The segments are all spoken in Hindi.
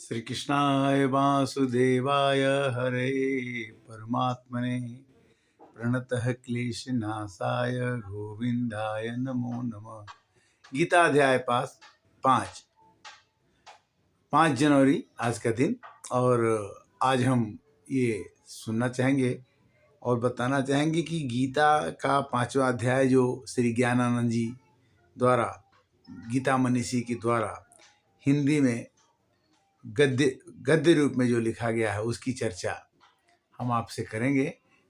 श्री कृष्णाय वासुदेवाय हरे परमात्मने प्रणतः क्लेशनाशाय गोविंदाय नमो नमः। गीता अध्याय 5 जनवरी आज का दिन। और आज हम ये सुनना चाहेंगे और बताना चाहेंगे कि गीता का 5वां अध्याय जो श्री ज्ञानानंद जी द्वारा गीता मनीषी के द्वारा हिंदी में गद्य रूप में जो लिखा गया है उसकी चर्चा हम आपसे करेंगे,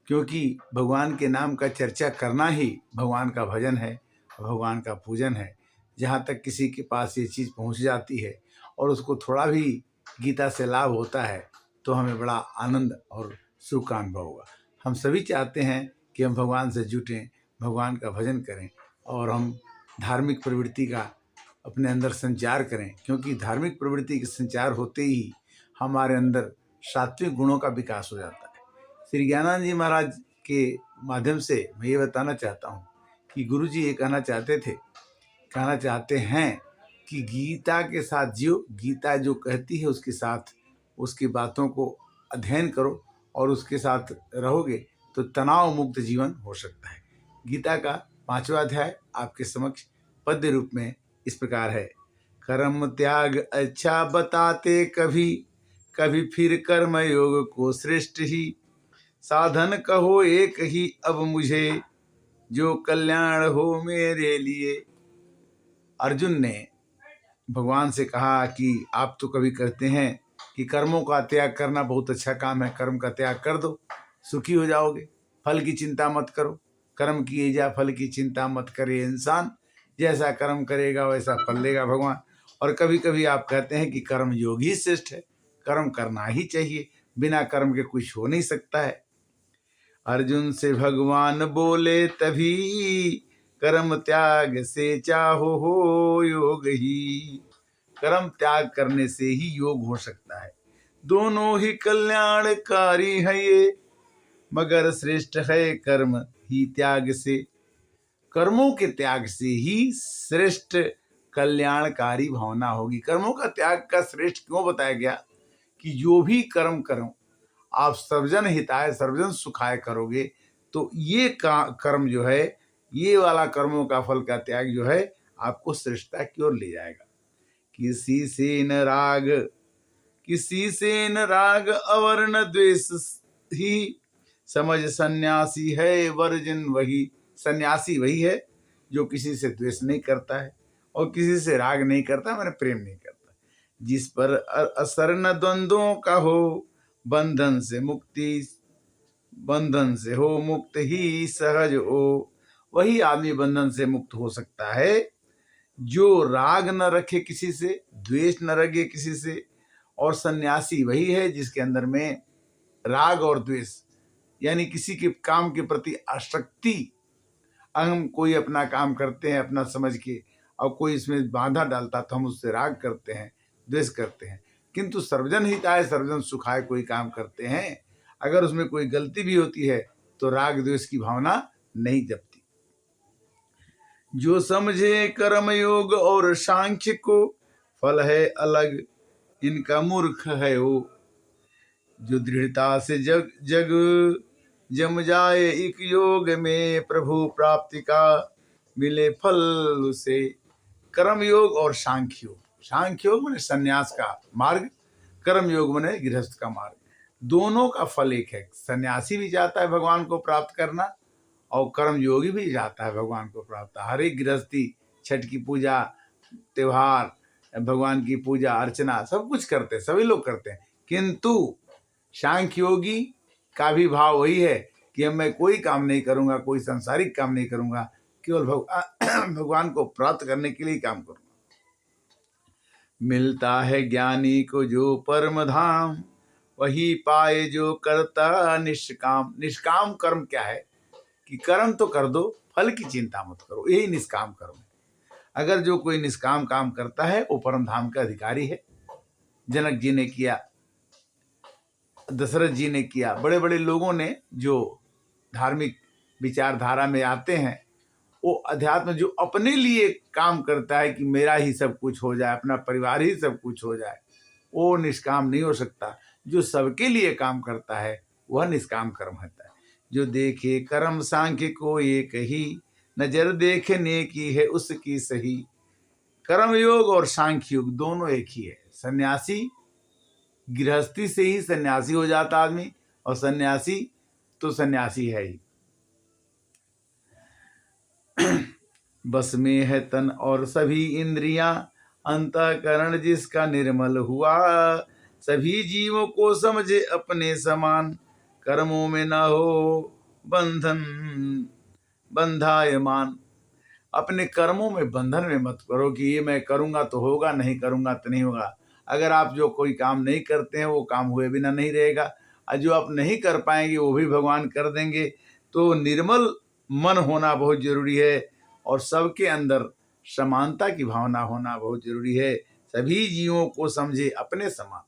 क्योंकि भगवान के नाम का चर्चा करना ही भगवान का भजन है, भगवान का पूजन है। जहाँ तक किसी के पास ये चीज़ पहुँच जाती है और उसको थोड़ा भी गीता से लाभ होता है तो हमें बड़ा आनंद और सुख का अनुभव होगा। हम सभी चाहते हैं कि हम भगवान से जुटें, भगवान का भजन करें और हम धार्मिक प्रवृत्ति का अपने अंदर संचार करें, क्योंकि धार्मिक प्रवृत्ति के संचार होते ही हमारे अंदर सात्विक गुणों का विकास हो जाता है। श्री ज्ञानानंद जी महाराज के माध्यम से मैं ये बताना चाहता हूँ कि गुरु जी ये कहना चाहते हैं कि गीता के साथ जियो, गीता जो कहती है उसके साथ उसकी बातों को अध्ययन करो और उसके साथ रहोगे तो तनाव मुक्त जीवन हो सकता है। गीता का 5वां अध्याय आपके समक्ष पद्य रूप में इस प्रकार है। कर्म त्याग अच्छा बताते कभी, कभी फिर कर्म योग को श्रेष्ठ ही, साधन कहो एक ही अब मुझे, जो कल्याण हो मेरे लिए। अर्जुन ने भगवान से कहा कि आप तो कभी करते हैं कि कर्मों का त्याग करना बहुत अच्छा काम है, कर्म का त्याग कर दो, सुखी हो जाओगे, फल की चिंता मत करो, कर्म किए जा फल की चिंता मत करे इंसान, जैसा कर्म करेगा वैसा फल लेगा भगवान। और कभी कभी आप कहते हैं कि कर्म योग ही श्रेष्ठ है, कर्म करना ही चाहिए, बिना कर्म के कुछ हो नहीं सकता है। अर्जुन से भगवान बोले तभी, कर्म त्याग से चाहो हो योग ही। कर्म त्याग करने से ही योग हो सकता है। दोनों ही कल्याणकारी है ये, मगर श्रेष्ठ है कर्म ही त्याग से। कर्मों के त्याग से ही श्रेष्ठ कल्याणकारी भावना होगी। कर्मों का त्याग का श्रेष्ठ क्यों बताया गया कि जो भी कर्म करो आप सर्वजन हिताय सर्वजन सुखाय करोगे तो ये कर्म जो है, ये वाला कर्मों का फल का त्याग जो है आपको श्रेष्ठता की ओर ले जाएगा। किसी से न राग अवर न द्वेष ही, समझ सन्यासी है वर्जन वही। सन्यासी वही है जो किसी से द्वेष नहीं करता है और किसी से राग नहीं करता, मैंने प्रेम नहीं करता। जिस पर असर न द्वंद्वों का हो, बंधन से हो मुक्त ही सहज हो। वही आदमी बंधन से मुक्त हो सकता है जो राग न रखे किसी से, द्वेष न रखे किसी से। और सन्यासी वही है जिसके अंदर में राग और द्वेष यानी किसी के काम के प्रति आसक्ति, हम कोई अपना काम करते हैं अपना समझ के और कोई इसमें बाधा डालता तो हम उससे राग करते हैं, द्वेष करते हैं। किंतु सर्वजन हिताय सर्वजन सुखाय कोई काम करते हैं, अगर उसमें कोई गलती भी होती है तो राग द्वेष की भावना नहीं जपती। जो समझे कर्म योग और सांख्य को, फल है अलग इनका मूर्ख है वो। जो दृढ़ता से जग जम जाए एक योग में, प्रभु प्राप्ति का मिले फल उसे। कर्म योग और सांख्य योग, सांख्य योग माने सन्यास का मार्ग, कर्म योग माने गृहस्थ का मार्ग, दोनों का फल एक है। सन्यासी भी चाहता है भगवान को प्राप्त करना और कर्म योगी भी चाहता है भगवान को प्राप्त। हर एक गृहस्थी छठ की पूजा, त्योहार, भगवान की पूजा अर्चना सब कुछ करते हैं, सभी लोग करते हैं। किंतु सांख्य योगी का भी भाव वही है कि अब मैं कोई काम नहीं करूंगा, कोई सांसारिक काम नहीं करूंगा, केवल भगवान को प्राप्त करने के लिए काम करूंगा। मिलता है ज्ञानी को जो परम धाम, वही पाए जो करता निष्काम। निष्काम कर्म क्या है कि कर्म तो कर दो, फल की चिंता मत करो, यही निष्काम कर्म है। अगर जो कोई निष्काम काम करता है वो परम धाम का अधिकारी है। जनक जी ने किया, दशरथ जी ने किया, बड़े बड़े लोगों ने जो धार्मिक विचारधारा में आते हैं, वो अध्यात्म जो अपने लिए काम करता है कि मेरा ही सब कुछ हो जाए, अपना परिवार ही सब कुछ हो जाए, वो निष्काम नहीं हो सकता। जो सबके लिए काम करता है वह निष्काम कर्म होता है। जो देखे कर्म सांख्य को एक ही, नजर देखने की है उसकी सही। कर्म योग और सांख्य योग दोनों एक ही है। सन्यासी, गृहस्थी से ही सन्यासी हो जाता आदमी, और सन्यासी तो सन्यासी है ही। बस में है तन और सभी इंद्रियां, अंतःकरण जिसका निर्मल हुआ। सभी जीवों को समझे अपने समान, कर्मों में न हो बंधन बंधायमान। अपने कर्मों में बंधन में मत करो कि ये मैं करूंगा तो होगा, नहीं करूंगा तो नहीं होगा। अगर आप जो कोई काम नहीं करते हैं वो काम हुए बिना नहीं रहेगा, और जो आप नहीं कर पाएंगे वो भी भगवान कर देंगे। तो निर्मल मन होना बहुत जरूरी है, और सबके अंदर समानता की भावना होना बहुत जरूरी है। सभी जीवों को समझे अपने समान।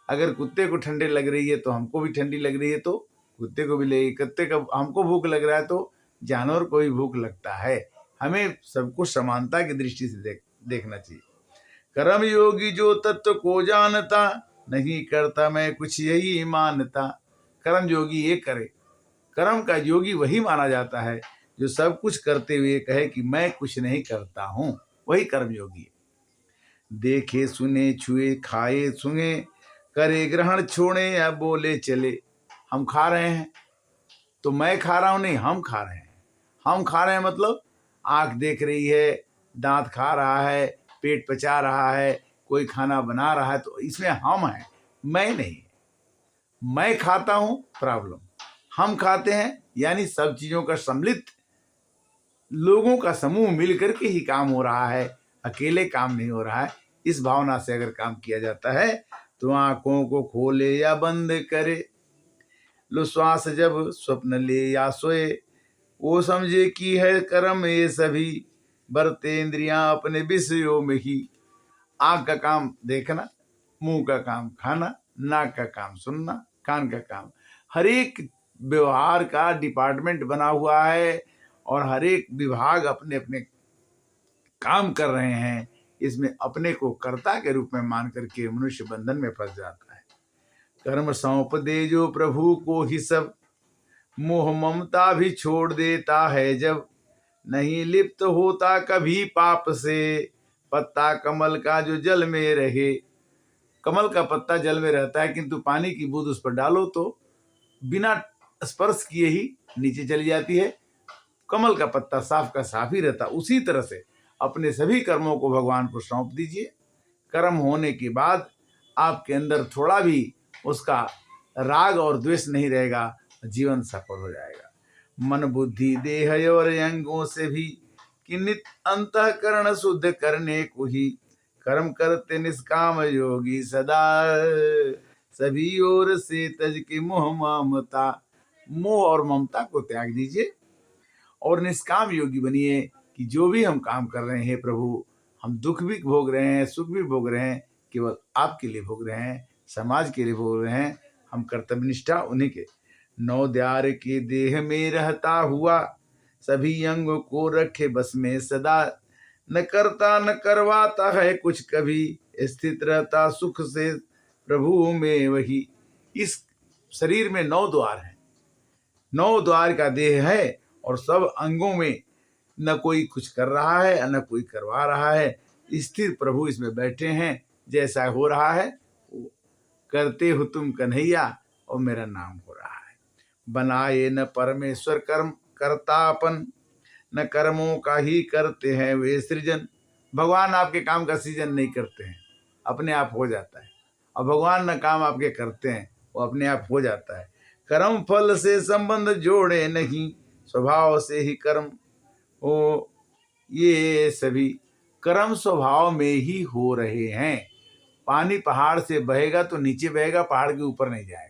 अगर कुत्ते को ठंडी लग रही है तो हमको भी ठंडी लग रही है, तो कुत्ते को भी लगेगी। कुत्ते का हमको भूख लग रहा है तो जानवर को भी भूख लगता है। हमें सबको समानता की दृष्टि से देखना चाहिए। कर्म योगी जो तत्व को जानता, नहीं करता मैं कुछ यही मानता। कर्म योगी ये करे। कर्म का योगी वही माना जाता है जो सब कुछ करते हुए कहे कि मैं कुछ नहीं करता हूं, वही कर्म योगी है। देखे सुने छुए खाए सूंघे, करे ग्रहण छोड़े या बोले चले। हम खा रहे हैं तो मैं खा रहा हूं नहीं, हम खा रहे हैं। हम खा रहे हैं मतलब आंख देख रही है, दांत खा रहा है, पेट पचा रहा है, कोई खाना बना रहा है, तो इसमें हम हैं, मैं नहीं। मैं खाता हूं प्रॉब्लम, हम खाते हैं यानी सब चीजों का सम्मिलित लोगों का समूह मिलकर के ही काम हो रहा है, अकेले काम नहीं हो रहा है। इस भावना से अगर काम किया जाता है तो आंखों को खोले या बंद करे, लो श्वास जब स्वप्न ले या सोए, वो समझे कि है कर्म ये सभी, बरते इंद्रियां अपने विषयों में ही। आंख का काम देखना, मुंह का काम खाना, नाक का काम सुनना, कान का काम, हर एक व्यवहार का डिपार्टमेंट बना हुआ है, और हर एक विभाग अपने अपने काम कर रहे हैं। इसमें अपने को कर्ता के रूप में मान करके मनुष्य बंधन में फंस जाता है। कर्म सौंप दे जो प्रभु को ही सब, मोह ममता भी छोड़ देता है जब। नहीं लिप्त होता कभी पाप से, पत्ता कमल का जो जल में रहे। कमल का पत्ता जल में रहता है, किंतु पानी की बूंद उस पर डालो तो बिना स्पर्श किए ही नीचे चली जाती है। कमल का पत्ता साफ का साफ ही रहता। उसी तरह से अपने सभी कर्मों को भगवान को सौंप दीजिए। कर्म होने के बाद आपके अंदर थोड़ा भी उसका राग और द्वेष नहीं रहेगा, जीवन सफल हो जाएगा। मन बुद्धि देह और अंगों से भी किन्नित अंतःकरण शुद्ध करने को ही, कर्म करते निष्काम योगी सदा। सभी ओर से तज के मोह ममता, मोह और ममता को त्याग दीजिए और निष्काम योगी बनिए कि जो भी हम काम कर रहे हैं प्रभु, हम दुख भी भोग रहे हैं, सुख भी भोग रहे हैं, केवल आपके लिए भोग रहे हैं, समाज के लिए भोग रहे हैं। हम कर्तव्य निष्ठा उन्हीं के। नौ द्वार के देह में रहता हुआ, सभी अंगों को रखे बस में सदा। न करता न करवाता है कुछ कभी, स्थित रहता सुख से प्रभु में वही। इस शरीर में 9 द्वार हैं, 9 द्वार का देह है, और सब अंगों में न कोई कुछ कर रहा है न कोई करवा रहा है। स्थिर प्रभु इसमें बैठे हैं। जैसा हो रहा है करते हो तुम कन्हैया, और मेरा नाम हो रहा है। बनाए न परमेश्वर कर्म करतापन, न कर्मों का ही करते हैं वे सृजन। भगवान आपके काम का सृजन नहीं करते हैं, अपने आप हो जाता है। और भगवान न काम आपके करते हैं, वो अपने आप हो जाता है। कर्म फल से संबंध जोड़े नहीं, स्वभाव से ही कर्म हो। ये सभी कर्म स्वभाव में ही हो रहे हैं। पानी पहाड़ से बहेगा तो नीचे बहेगा, पहाड़ के ऊपर नहीं जाएगा।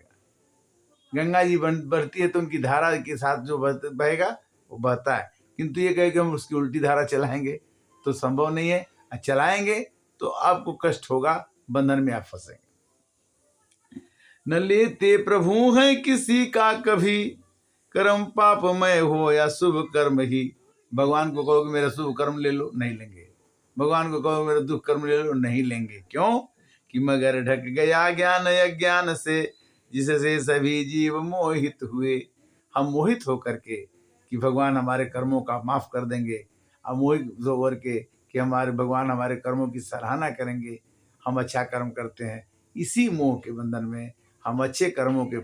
गंगा जी बढ़ती है तो उनकी धारा के साथ जो बहेगा वो बहता है, किंतु ये कहे कि हम उसकी उल्टी धारा चलाएंगे तो संभव नहीं है। चलाएंगे तो आपको कष्ट होगा, बंधन में आप फंसेंगे। न लेते प्रभु हैं किसी का कभी, कर्म पापमय हो या शुभ कर्म ही। भगवान को कहो कि मेरा शुभ कर्म ले लो, नहीं लेंगे। भगवान को कहो मेरा दुख कर्म ले लो, नहीं लेंगे। क्यों? कि मगर ढक गया ज्ञान अज्ञान से, जिससे सभी जीव मोहित हुए। हम मोहित होकर के कि भगवान हमारे कर्मों का माफ कर देंगे, अमोहित होकर के कि हमारे भगवान हमारे कर्मों की सराहना करेंगे, हम अच्छा कर्म करते हैं। इसी मोह के बंधन में, हम अच्छे कर्मों के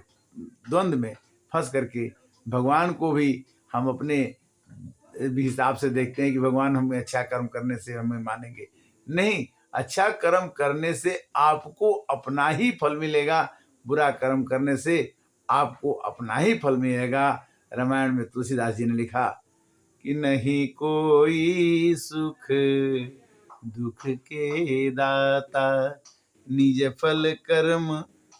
द्वंद्व में फंस करके भगवान को भी हम अपने भी हिसाब से देखते हैं कि भगवान हमें अच्छा कर्म करने से हमें मानेंगे। नहीं, अच्छा कर्म करने से आपको अपना ही फल मिलेगा, बुरा कर्म करने से आपको अपना ही फल मिलेगा। रामायण में तुलसीदास जी ने लिखा कि नहीं कोई सुख दुख के दाता, निज फल कर्म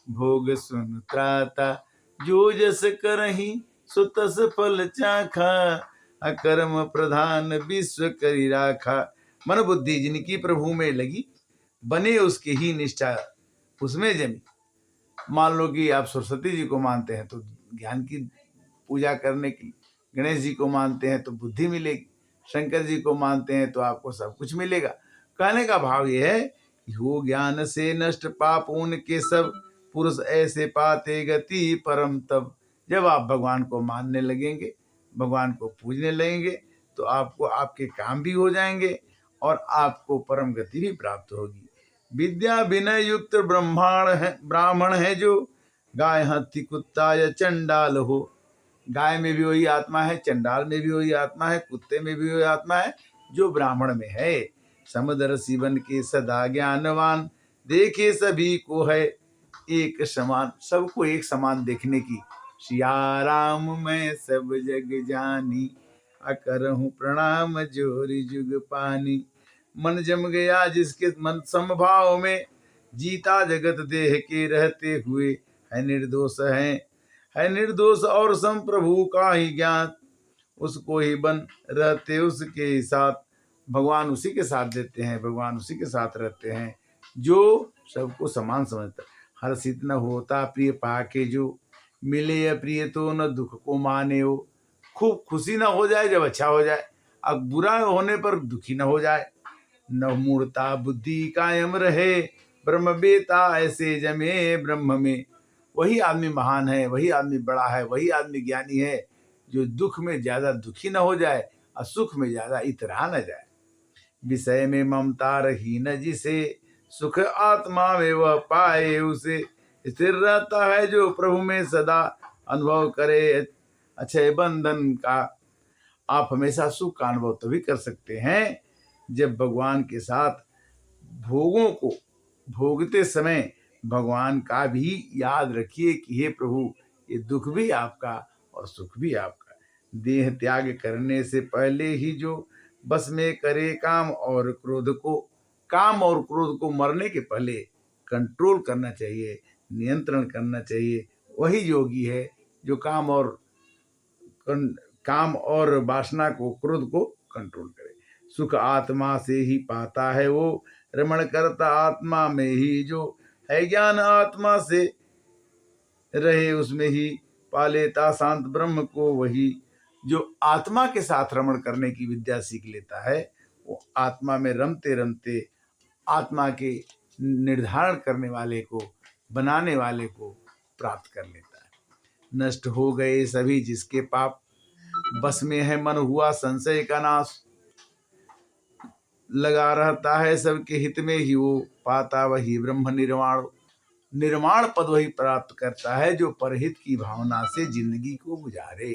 भोग सुन त्राता, जो जस करहि सो तस फल चाखा, अकर्म प्रधान विश्व करि राखा। मन बुद्धि जिनकी प्रभु में लगी, बने उसकी ही निष्ठा उसमें जमी। मान लो कि आप सरस्वती जी को मानते हैं तो ज्ञान की पूजा करने की, गणेश जी को मानते हैं तो बुद्धि मिलेगी, शंकर जी को मानते हैं तो आपको सब कुछ मिलेगा। कहने का भाव यह है कि हो ज्ञान से नष्ट पाप उनके सब, पुरुष ऐसे पाते गति परम तब। जब आप भगवान को मानने लगेंगे, भगवान को पूजने लगेंगे, तो आपको आपके काम भी हो जाएंगे और आपको परम गति भी प्राप्त होगी। विद्या विनय युक्त ब्राह्मण है जो, गाय हाथी कुत्ता या चंडाल हो। गाय में भी वही आत्मा है, चंडाल में भी वही आत्मा है, कुत्ते में भी वही आत्मा है जो ब्राह्मण में है। समदर्शी बन के सदा ज्ञानवान, देखे सभी को है एक समान। सबको एक समान देखने की, सिया राम मैं सब जग जानी, अकरहूँ प्रणाम जोरी जुग पानी। मन जम गया जिसके मन समभाव में, जीता जगत देह के रहते हुए, है निर्दोष और सम प्रभु का ही ज्ञात, उसको ही बन रहते उसके साथ। भगवान उसी के साथ देते हैं, भगवान उसी के साथ रहते हैं जो सबको समान समझता। हर्षित न होता प्रिय पाके जो, मिले अप्रिय तो न दुख को माने हो। खूब खुशी न हो जाए जब अच्छा हो जाए, अब बुरा होने पर दुखी न हो जाए। न मूर्ता बुद्धि कायम रहे, ब्रह्म बेता ऐसे जमे ब्रह्म में। वही आदमी महान है, वही आदमी बड़ा है, वही आदमी ज्ञानी है जो दुख में ज्यादा दुखी न हो जाए और सुख में ज्यादा इतरा न जाए। विषय में ममता रही न जिसे, सुख आत्मा में वह पाए उसे। स्थिर रहता है जो प्रभु में सदा, अनुभव करे अच्छे बंधन का। आप हमेशा सुख का अनुभव तभी कर सकते हैं जब भगवान के साथ भोगों को भोगते समय भगवान का भी याद रखिए कि हे प्रभु, ये दुख भी आपका और सुख भी आपका। देह त्याग करने से पहले ही जो बस में करे काम और क्रोध को मरने के पहले कंट्रोल करना चाहिए, नियंत्रण करना चाहिए। वही योगी है जो काम और वासना को, क्रोध को कंट्रोल करे। सुख आत्मा से ही पाता है वो, रमण करता आत्मा में ही जो है। ज्ञान आत्मा से रहे उसमें ही, पा लेता शांत ब्रह्म को वही। जो आत्मा के साथ रमण करने की विद्या सीख लेता है, वो आत्मा में रमते रमते आत्मा के निर्धारण करने वाले को, बनाने वाले को प्राप्त कर लेता है। नष्ट हो गए सभी जिसके पाप, बस में है मन हुआ संशय का नाश। लगा रहता है सबके हित में ही वो, पाता वही ब्रह्म निर्वाण। निर्वाण पद वही प्राप्त करता है जो परहित की भावना से जिंदगी को गुजारे,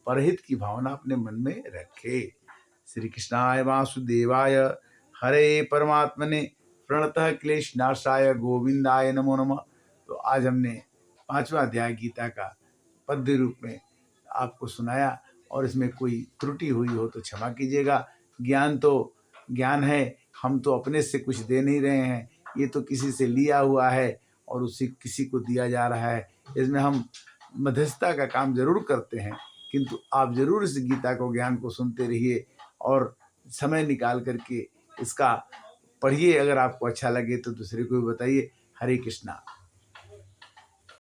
परहित की भावना अपने मन में रखे। श्री कृष्णाय वासुदेवाय हरे परमात्मने, प्रणतः क्लेश नाशाय गोविंदाय नमो नमः। तो आज हमने 5वां अध्याय गीता का पद्य रूप में आपको सुनाया, और इसमें कोई त्रुटि हुई हो तो क्षमा कीजिएगा। ज्ञान तो ज्ञान है, हम तो अपने से कुछ दे नहीं रहे हैं, ये तो किसी से लिया हुआ है और उसी किसी को दिया जा रहा है। इसमें हम मध्यस्थता का काम जरूर करते हैं, किंतु आप जरूर इस गीता को, ज्ञान को सुनते रहिए और समय निकाल करके इसका पढ़िए। अगर आपको अच्छा लगे तो दूसरे को भी बताइए। हरे कृष्णा।